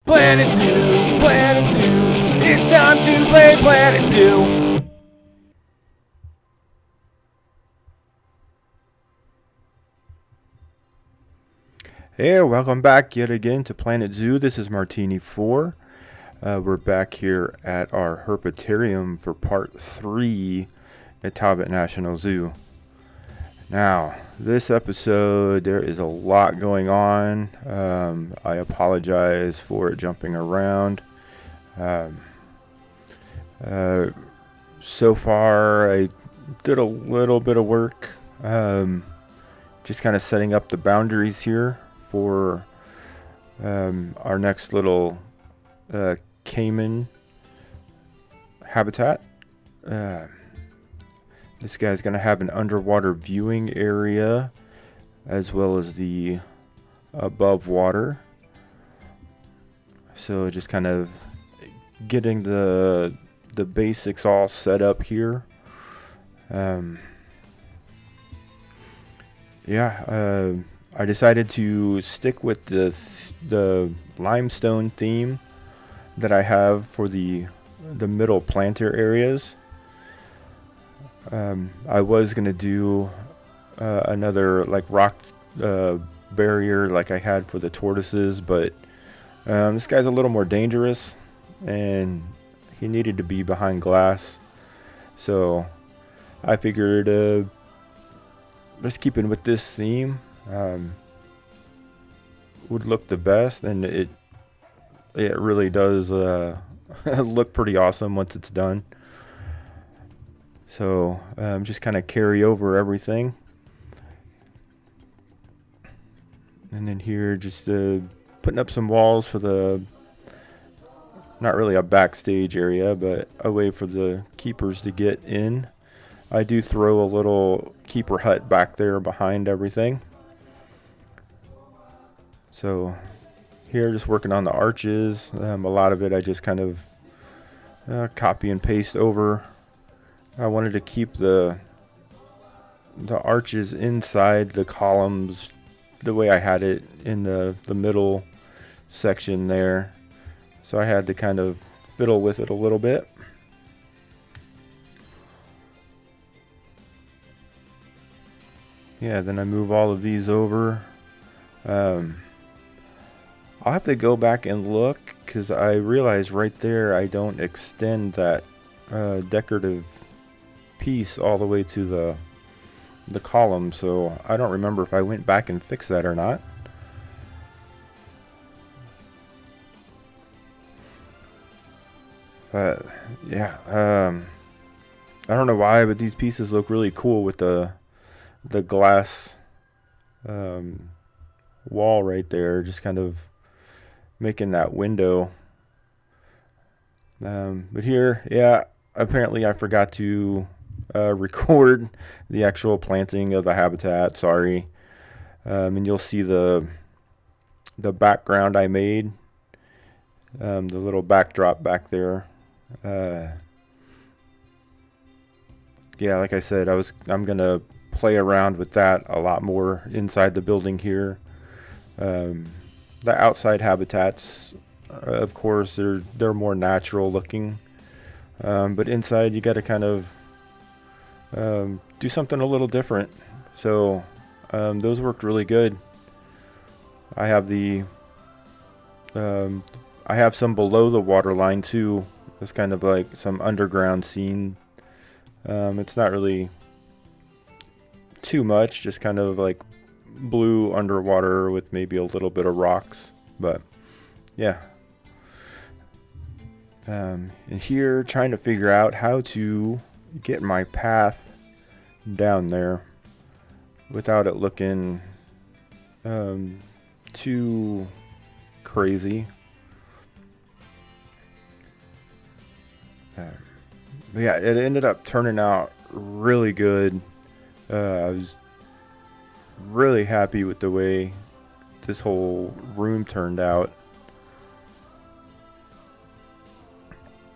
Planet Zoo, Planet Zoo, it's time to play Planet Zoo. Hey, welcome back yet again to Planet Zoo. This is Martini 4. We're back here at our Herpetarium for part 3 at Talbot National Zoo. Now, this episode, there is a lot going on. I apologize for jumping around. So far, I did a little bit of work, just kind of setting up the boundaries here for our next little caiman habitat. This guy's going to have an underwater viewing area as well as the above water. So just kind of getting the basics all set up here. I decided to stick with the limestone theme that I have for the middle planter areas. I was gonna do another like rock barrier like I had for the tortoises, but this guy's a little more dangerous and he needed to be behind glass, so I figured just keeping with this theme would look the best, and it really does look pretty awesome once it's done. So just kind of carry over everything, and then here just putting up some walls for the, not really a backstage area, but a way for the keepers to get in. I do throw a little keeper hut back there behind everything. So here just working on the arches. A lot of it I just kind of copy and paste over. I wanted to keep the arches inside the columns the way I had it in the middle section there. So I had to kind of fiddle with it a little bit. Yeah, then I move all of these over. I'll have to go back and look because I realize right there I don't extend that decorative piece all the way to the column, so I don't remember if I went back and fixed that or not. Yeah, I don't know why, but these pieces look really cool with the glass wall right there, just kind of making that window. But here, yeah, apparently I forgot to record the actual planting of the habitat. Sorry. And you'll see the background I made, the little backdrop back there. Yeah, like I said, I'm gonna play around with that a lot more inside the building here. The outside habitats, of course, they're more natural looking, but inside you got to kind of do something a little different. So those worked really good. I have I have some below the water line too. It's kind of like some underground scene. It's not really too much, just kind of like blue underwater with maybe a little bit of rocks, but yeah. And here trying to figure out how to get my path down there without it looking too crazy. But yeah, it ended up turning out really good. I was really happy with the way this whole room turned out.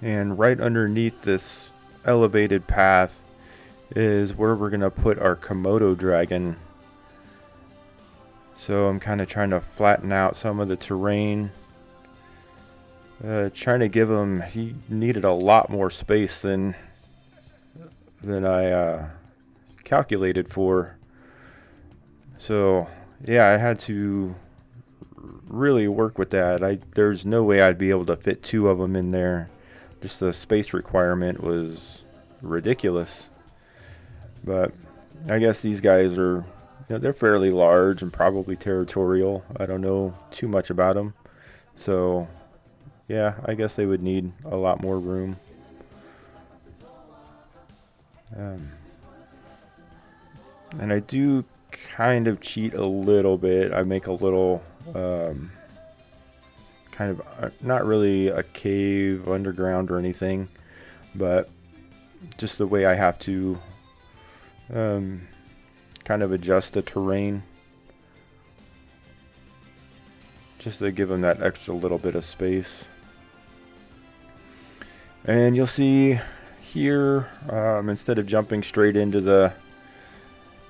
And right underneath this elevated path is where we're gonna put our Komodo dragon. So I'm kind of trying to flatten out some of the terrain trying to give him, he needed a lot more space than I calculated for. So yeah, I had to really work with that. There's no way I'd be able to fit two of them in there. Just the space requirement was ridiculous. But I guess these guys are, they're fairly large and probably territorial. I don't know too much about them. So yeah, I guess they would need a lot more room. And I do kind of cheat a little bit. I make a little kind of not really a cave underground or anything, but just the way I have to kind of adjust the terrain just to give them that extra little bit of space. And you'll see here, instead of jumping straight into the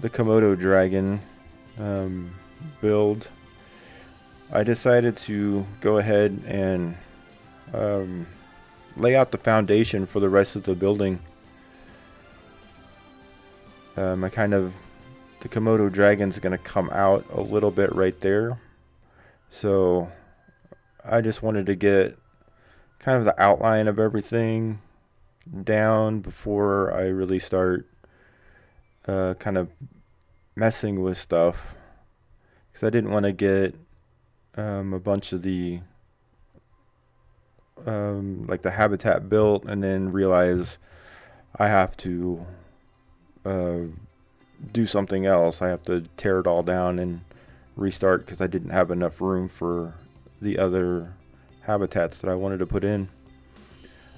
Komodo dragon build, I decided to go ahead and lay out the foundation for the rest of the building. The Komodo dragon's going to come out a little bit right there. So I just wanted to get kind of the outline of everything down before I really start kind of messing with stuff, because I didn't want to get a bunch of the like the habitat built and then realize I have to do something else. I have to tear it all down and restart because I didn't have enough room for the other habitats that I wanted to put in.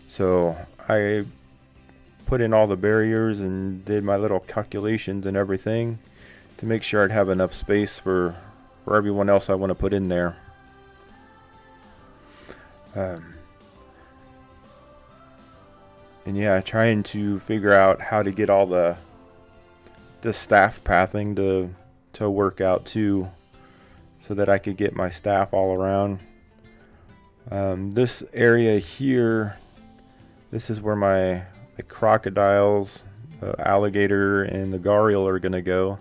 So I put in all the barriers and did my little calculations and everything to make sure I'd have enough space for everyone else I want to put in there. And yeah, trying to figure out how to get all the staff pathing to work out too, so that I could get my staff all around. This area here, this is where the crocodiles, alligator, and the gharial are gonna go.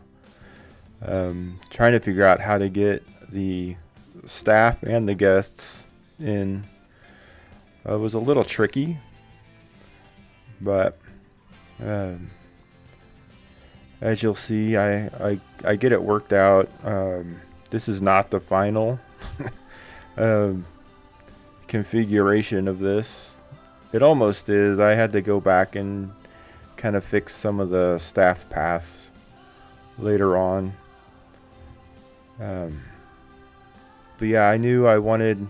Trying to figure out how to get the staff and the guests in was a little tricky, but as you'll see, I get it worked out. This is not the final configuration of this. It almost is. I had to go back and kind of fix some of the staff paths later on. But yeah, I knew I wanted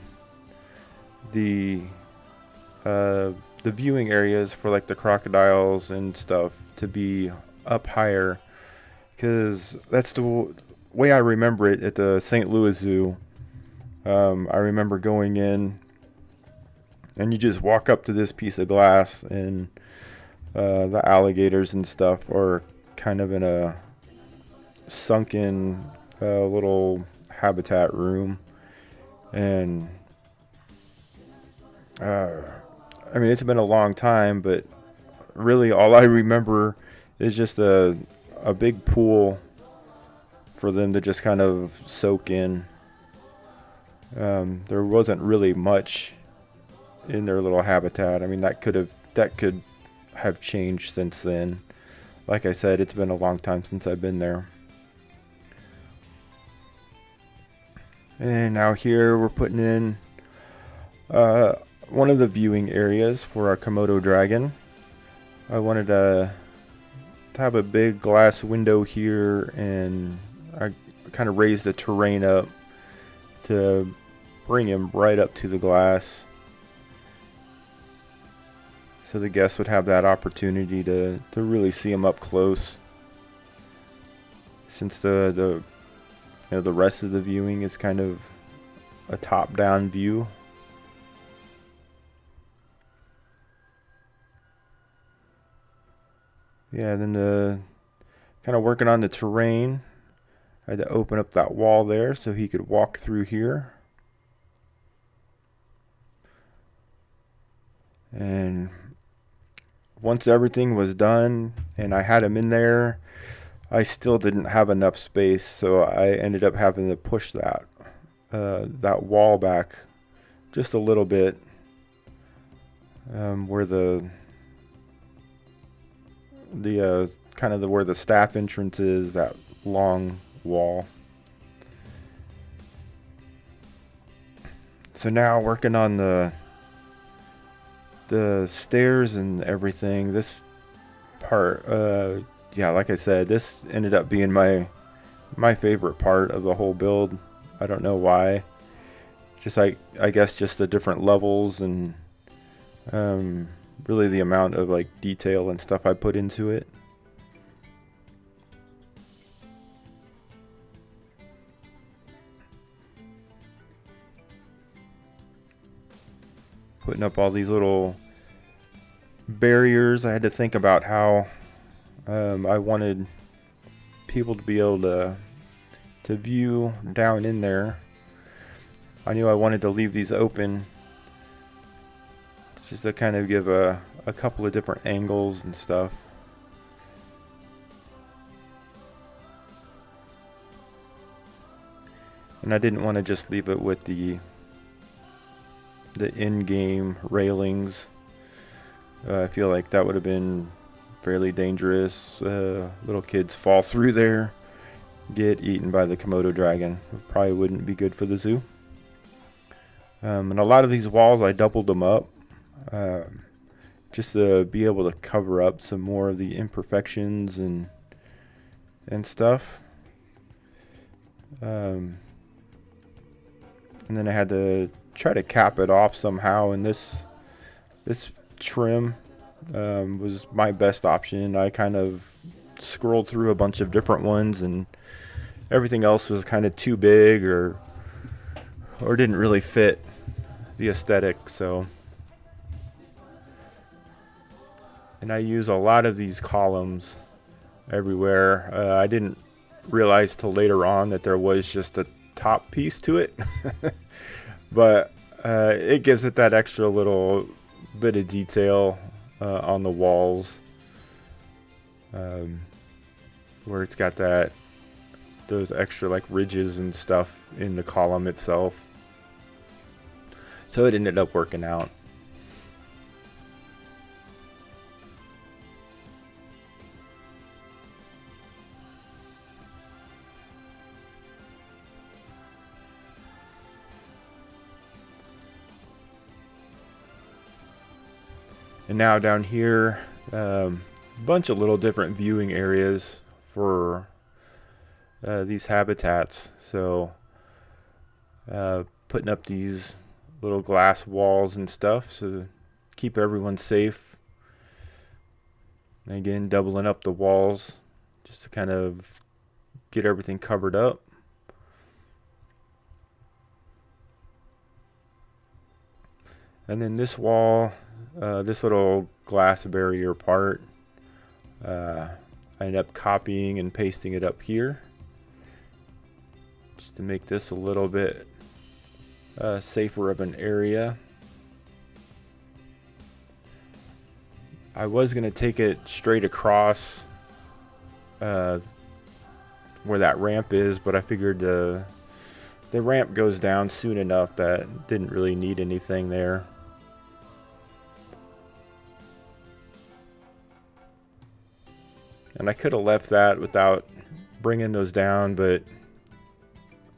the viewing areas for like the crocodiles and stuff to be up higher, because that's the way I remember it at the St. Louis Zoo. I remember going in and you just walk up to this piece of glass and the alligators and stuff are kind of in a sunken little habitat room. And I mean, it's been a long time, but really all I remember is just a big pool for them to just kind of soak in. There wasn't really much in their little habitat. I mean, that could have changed since then. Like I said, it's been a long time since I've been there. And now here we're putting in one of the viewing areas for our Komodo dragon. I wanted to have a big glass window here, and I kind of raised the terrain up to bring him right up to the glass, so the guests would have that opportunity to really see him up close, since the rest of the viewing is kind of a top-down view. Yeah, then kind of working on the terrain, I had to open up that wall there so he could walk through here. And once everything was done and I had them in there, I still didn't have enough space, so I ended up having to push that wall back just a little bit, where the kind of where the staff entrance is, that long wall. So now working on the stairs and everything. This part, yeah, like I said, this ended up being my favorite part of the whole build. I don't know why. Just I guess just the different levels and really the amount of like detail and stuff I put into it. Putting up all these little barriers. I had to think about how I wanted people to be able to view down in there. I knew I wanted to leave these open just to kind of give a couple of different angles and stuff. And I didn't want to just leave it with the in-game railings. I feel like that would have been fairly dangerous. Little kids fall through there, get eaten by the Komodo dragon. It probably wouldn't be good for the zoo. And a lot of these walls, I doubled them up just to be able to cover up some more of the imperfections and stuff. And then I had to try to cap it off somehow, and this trim was my best option. I kind of scrolled through a bunch of different ones, and everything else was kind of too big or didn't really fit the aesthetic. So, and I use a lot of these columns everywhere. I didn't realize till later on that there was just a top piece to it. But it gives it that extra little bit of detail on the walls, where it's got those extra like ridges and stuff in the column itself. So it ended up working out. And now down here, a bunch of little different viewing areas for these habitats. So putting up these little glass walls and stuff so keep everyone safe. And again, doubling up the walls just to kind of get everything covered up. And then this wall, this little glass barrier part, I ended up copying and pasting it up here just to make this a little bit safer of an area. I was going to take it straight across where that ramp is, but I figured the ramp goes down soon enough that didn't really need anything there. And I could have left that without bringing those down, but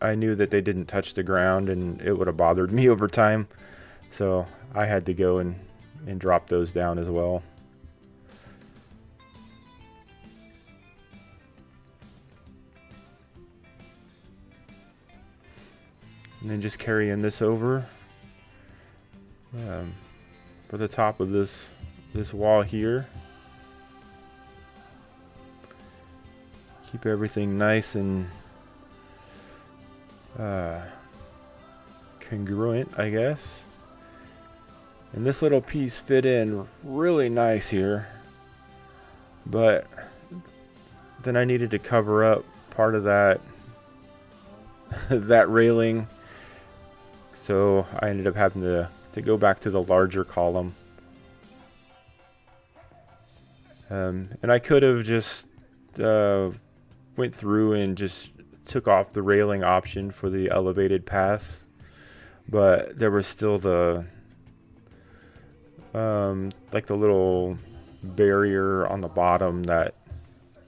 I knew that they didn't touch the ground and it would have bothered me over time. So I had to go and drop those down as well. And then just carrying this over for the top of this wall here. Keep everything nice and congruent, I guess. And this little piece fit in really nice here, but then I needed to cover up part of that that railing, so I ended up having to go back to the larger column And I could have just went through and just took off the railing option for the elevated paths, but there was still the like the little barrier on the bottom that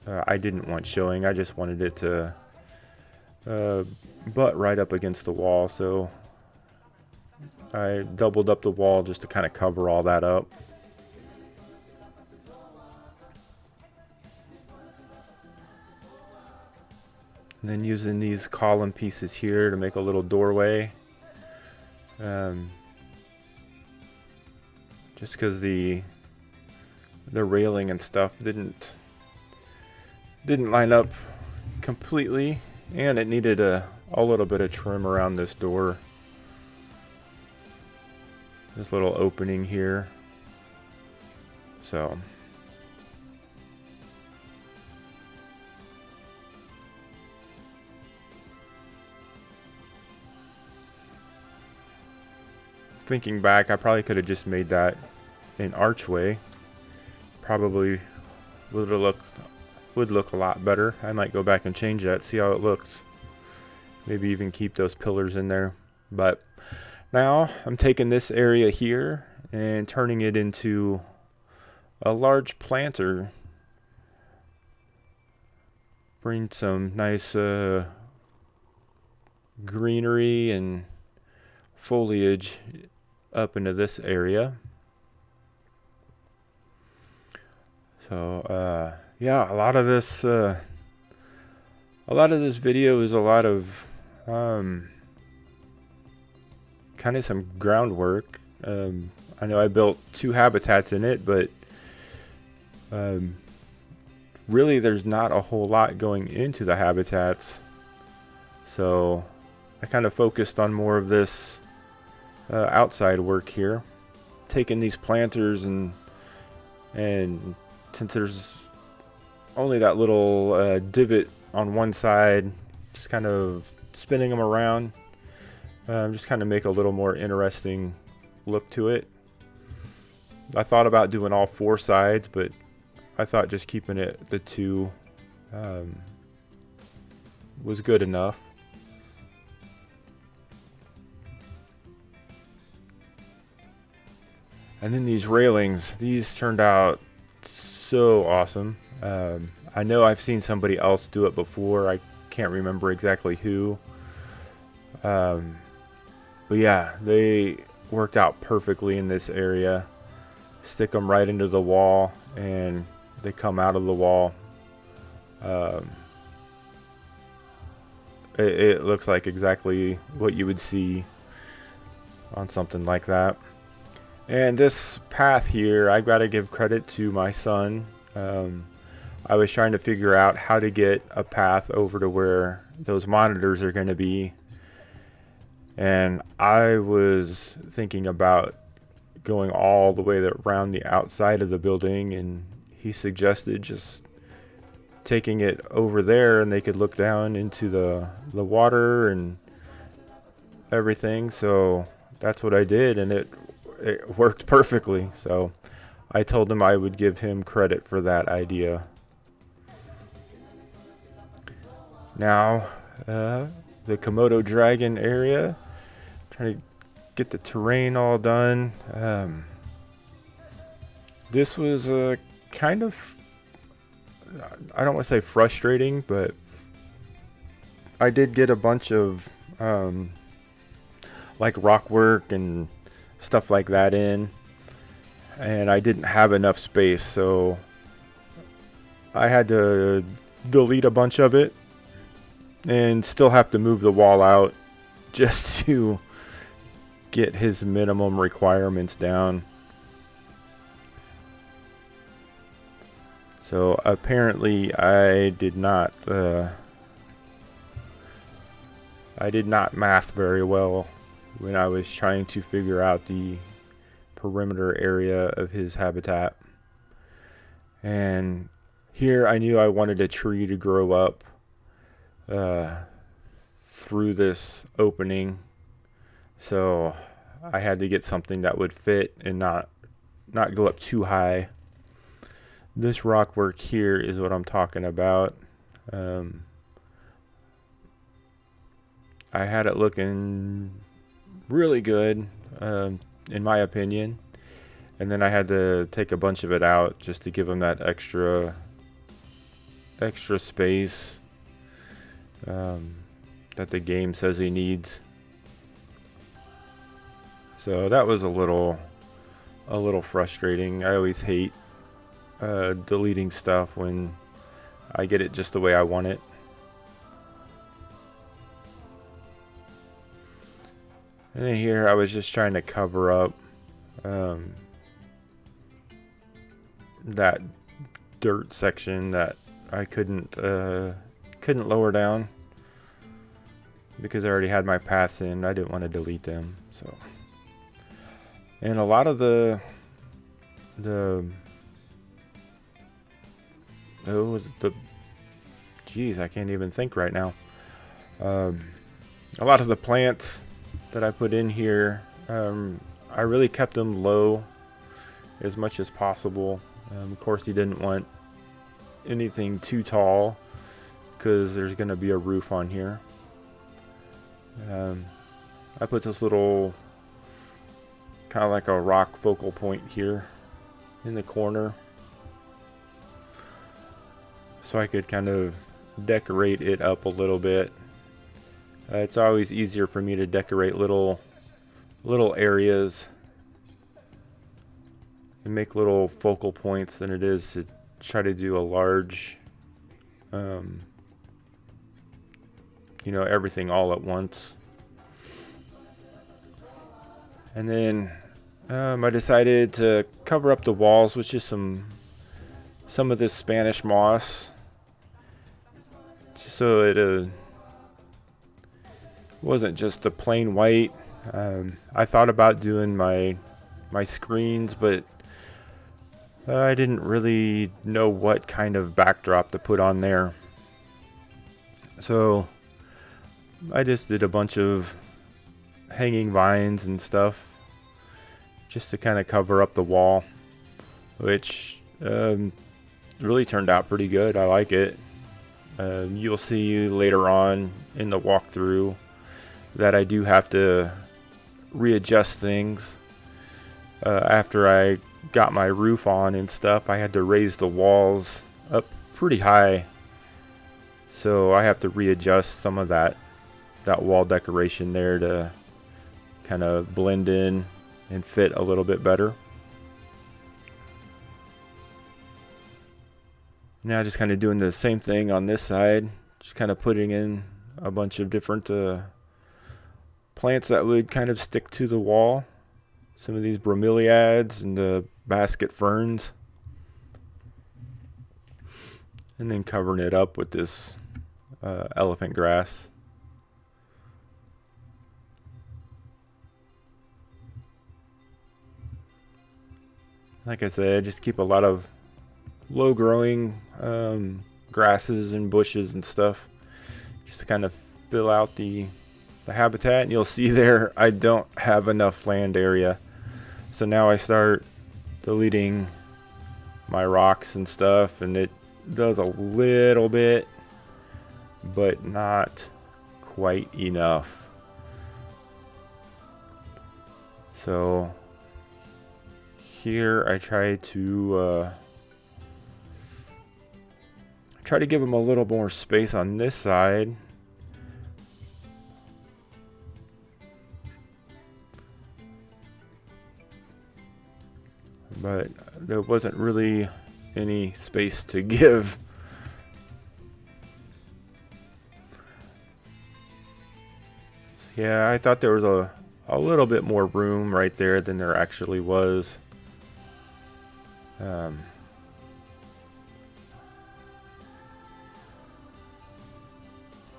I didn't want showing. I just wanted it to butt right up against the wall, so I doubled up the wall just to kind of cover all that up. And then using these column pieces here to make a little doorway. Just because the railing and stuff didn't line up completely, and it needed a little bit of trim around this door. This little opening here. So thinking back, I probably could have just made that an archway. Probably would look a lot better. I might go back and change that, see how it looks. Maybe even keep those pillars in there. But now I'm taking this area here and turning it into a large planter. Bring some nice greenery and foliage up into this area. So yeah, a lot of this video is a lot of kind of some groundwork. I know I built 2 habitats in it, but really there's not a whole lot going into the habitats. So I kind of focused on more of this outside work here, taking these planters and since there's only that little divot on one side, just kind of spinning them around, just kind of make a little more interesting look to it. I thought about doing all 4 sides, but I thought just keeping it the 2 was good enough. And then these railings, these turned out so awesome. I know I've seen somebody else do it before. I can't remember exactly who. But yeah, they worked out perfectly in this area. Stick them right into the wall and they come out of the wall. It looks like exactly what you would see on something like that. And this path here, I've got to give credit to my son. I was trying to figure out how to get a path over to where those monitors are going to be. And I was thinking about going all the way around the outside of the building, and he suggested just taking it over there and they could look down into the water and everything. So that's what I did, and it worked perfectly. So I told him I would give him credit for that idea. Now the Komodo dragon area, trying to get the terrain all done. This was a kind of, I don't want to say frustrating, but I did get a bunch of like rock work and stuff like that in, and I didn't have enough space, so I had to delete a bunch of it and still have to move the wall out just to get his minimum requirements down. So apparently I did not math very well when I was trying to figure out the perimeter area of his habitat. And here I knew I wanted a tree to grow up through this opening, so I had to get something that would fit and not go up too high. This rock work here is what I'm talking about. Um, I had it looking really good, in my opinion, and then I had to take a bunch of it out just to give him that extra space that the game says he needs. So that was a little frustrating. I always hate deleting stuff when I get it just the way I want it. And then here I was just trying to cover up that dirt section that I couldn't lower down because I already had my paths in. I didn't want to delete them. So, and a lot of the geez, I can't even think right now. A lot of the plants that I put in here, I really kept them low as much as possible. Of course, he didn't want anything too tall because there's going to be a roof on here. I put this little kind of like a rock focal point here in the corner so I could kind of decorate it up a little bit. It's always easier for me to decorate little areas and make little focal points than it is to try to do a large, everything all at once. And then I decided to cover up the walls with just some of this Spanish moss, just so it wasn't just a plain white. I thought about doing my screens, but I didn't really know what kind of backdrop to put on there. So I just did a bunch of hanging vines and stuff just to kind of cover up the wall, which really turned out pretty good. I like it. You'll see later on in the walkthrough that I do have to readjust things. After I got my roof on and stuff, I had to raise the walls up pretty high, so I have to readjust some of that wall decoration there to kind of blend in and fit a little bit better. Now just kind of doing the same thing on this side, just kind of putting in a bunch of different plants that would kind of stick to the wall. Some of these bromeliads and the basket ferns. And then covering it up with this elephant grass. Like I said, just keep a lot of low growing grasses and bushes and stuff just to kind of fill out the habitat. And you'll see there I don't have enough land area. So now I start deleting my rocks and stuff, and it does a little bit, but not quite enough. So here I try to give them a little more space on this side. But there wasn't really any space to give. Yeah, I thought there was a little bit more room right there than there actually was.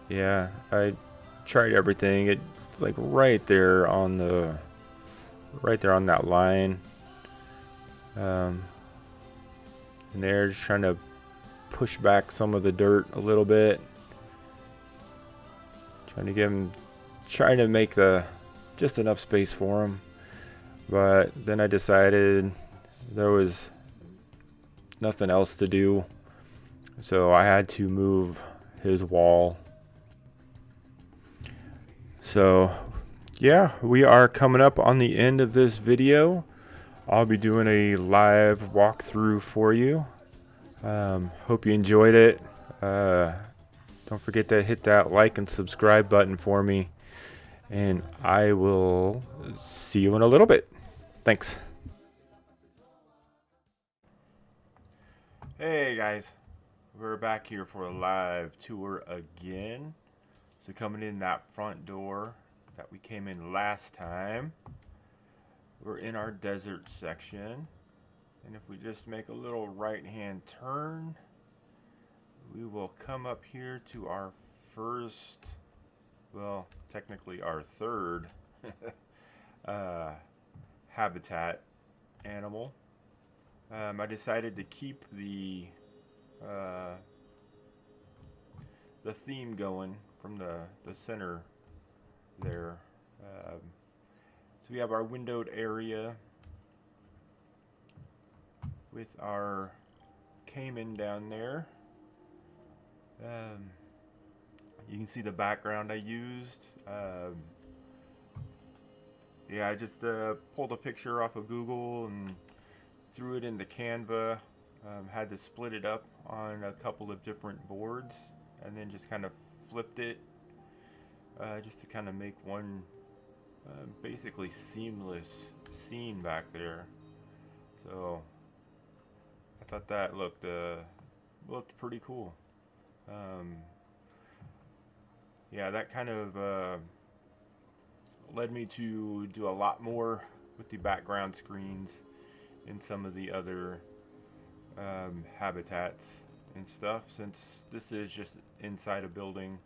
Yeah, I tried everything. It's like right there on that line. And they're just trying to push back some of the dirt a little bit, trying to make just enough space for them. But then I decided there was nothing else to do, so I had to move his wall. So yeah, we are coming up on the end of this video. I'll be doing a live walkthrough for you. Hope you enjoyed it. Don't forget to hit that like and subscribe button for me, and I will see you in a little bit. Thanks. Hey guys, we're back here for a live tour again. So coming in that front door that we came in last time, we're in our desert section. And if we just make a little right hand turn, we will come up here to our first, well, technically our third habitat animal. I decided to keep the theme going from the center there. So we have our windowed area with our caiman down there. You can see the background I used. Yeah, I just pulled a picture off of Google and threw it into Canva. Had to split it up on a couple of different boards and then just kind of flipped it just to kind of make one basically seamless scene back there. So I thought that looked pretty cool. Yeah, that kind of led me to do a lot more with the background screens in some of the other habitats and stuff. Since this is just inside a building,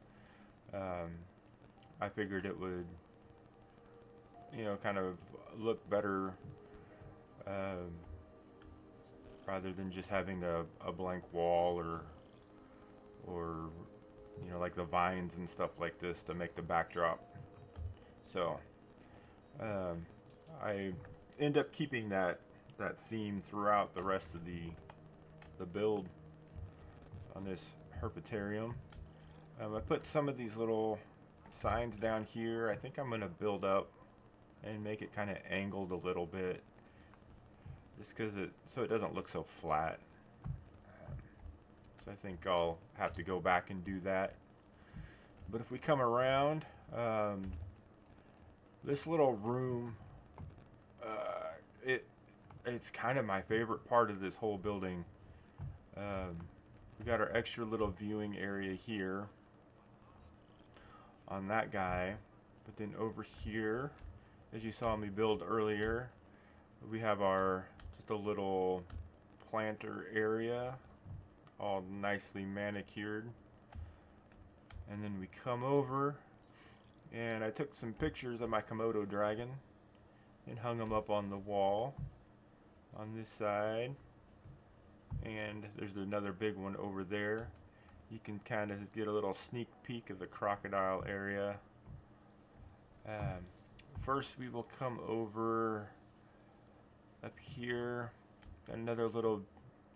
I figured it would, kind of look better rather than just having a blank wall or like the vines and stuff like this to make the backdrop. So I end up keeping that theme throughout the rest of the build on this Herpetarium. I put some of these little signs down here. I think I'm going to build up and make it kind of angled a little bit, just because so it doesn't look so flat. So I think I'll have to go back and do that. But if we come around, this little room, it's kind of my favorite part of this whole building. We got our extra little viewing area here on that guy, but then over here, as you saw me build earlier, we have our just a little planter area, all nicely manicured. And then we come over, and I took some pictures of my Komodo dragon and hung them up on the wall on this side. And there's another big one over there. You can kind of get a little sneak peek of the crocodile area. First we will come over up here, got another little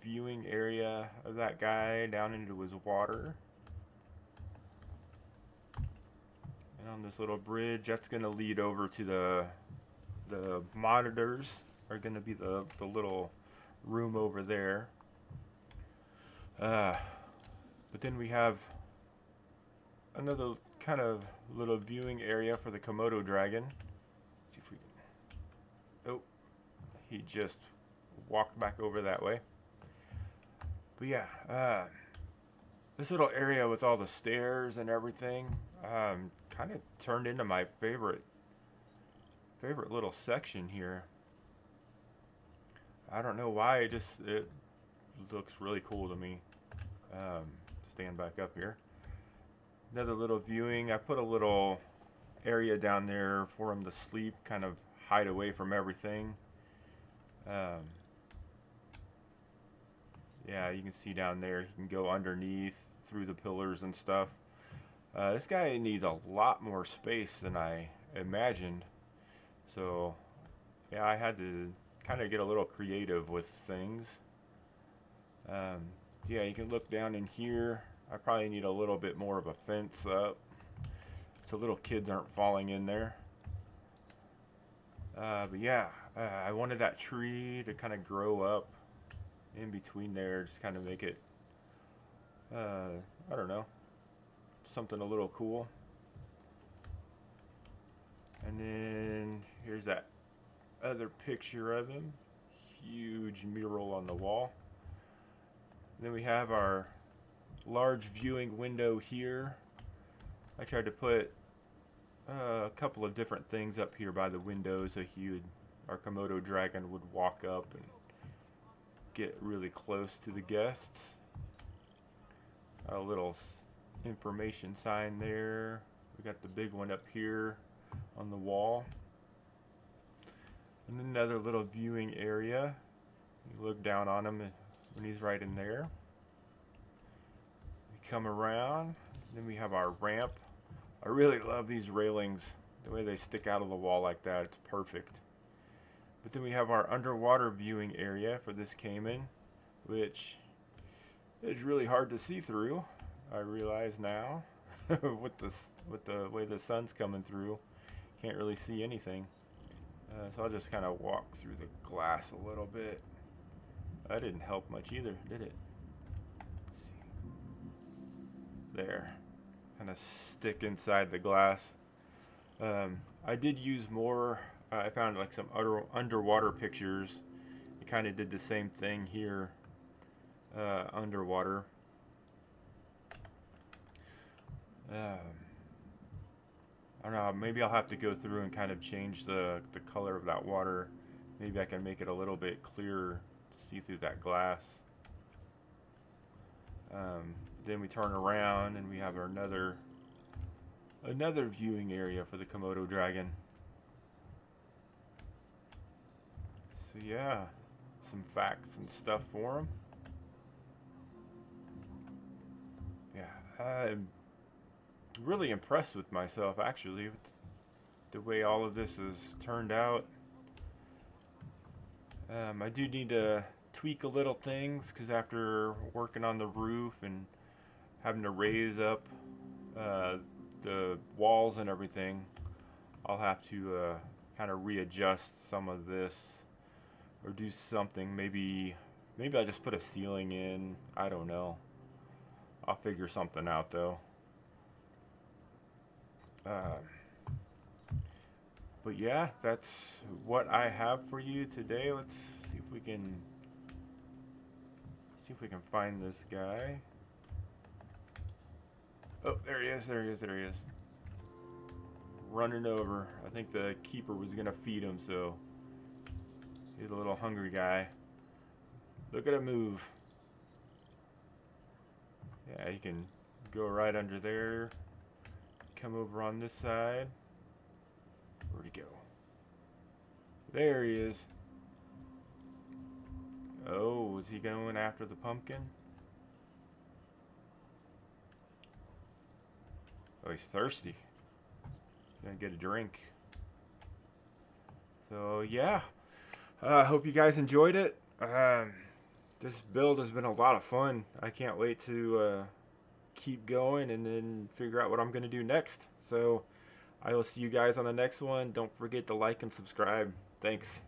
viewing area of that guy down into his water. And on this little bridge, that's going to lead over to the monitors, are going to be the little room over there. But then we have another kind of little viewing area for the Komodo dragon. Let's see if we can. Oh, he just walked back over that way. But yeah, this little area with all the stairs and everything kind of turned into my favorite little section here. I don't know why, it looks really cool to me. Stand back up here. Another little viewing. I put a little area down there for him to sleep, kind of hide away from everything. Yeah, you can see down there, he can go underneath through the pillars and stuff. This guy needs a lot more space than I imagined. So yeah, I had to kind of get a little creative with things. Um, yeah, you can look down in here. I probably need a little bit more of a fence up so little kids aren't falling in there. But yeah, I wanted that tree to kind of grow up in between there, just kind of make it, I don't know, something a little cool. And then here's that other picture of him. Huge mural on the wall. And then we have our large viewing window here. I tried to put a couple of different things up here by the window so our Komodo dragon would walk up and get really close to the guests. A little information sign there. We got the big one up here on the wall. And then another little viewing area. You look down on him when he's right in there. We come around. Then we have our ramp. I really love these railings. The way they stick out of the wall like that, it's perfect. But then we have our underwater viewing area for this caiman, which is really hard to see through. I realize now, with the way the sun's coming through, can't really see anything. So I'll just kind of walk through the glass a little bit. That didn't help much either, did it? Let's see. There. Kind of stick inside the glass. I did use more. I found like some underwater pictures. It kind of did the same thing here underwater. I don't know. Maybe I'll have to go through and kind of change the color of that water. Maybe I can make it a little bit clearer to see through that glass. Then we turn around and we have another viewing area for the Komodo dragon. So yeah, some facts and stuff for him. Yeah, I'm really impressed with myself actually, with the way all of this has turned out. I do need to tweak a little things because after working on the roof and having to raise up the walls and everything, I'll have to kind of readjust some of this or do something. Maybe I'll just put a ceiling in. I don't know. I'll figure something out though. But yeah, that's what I have for you today. Let's see if we can find this guy. Oh, there he is. Running over. I think the keeper was gonna feed him, so he's a little hungry guy. Look at him move. Yeah, he can go right under there. Come over on this side. Where'd he go? There he is. Oh, is he going after the pumpkin? Oh, he's thirsty. Gonna get a drink. So yeah, I hope you guys enjoyed it. This build has been a lot of fun. I can't wait to keep going and then figure out what I'm gonna do next. So I will see you guys on the next one. Don't forget to like and subscribe. Thanks.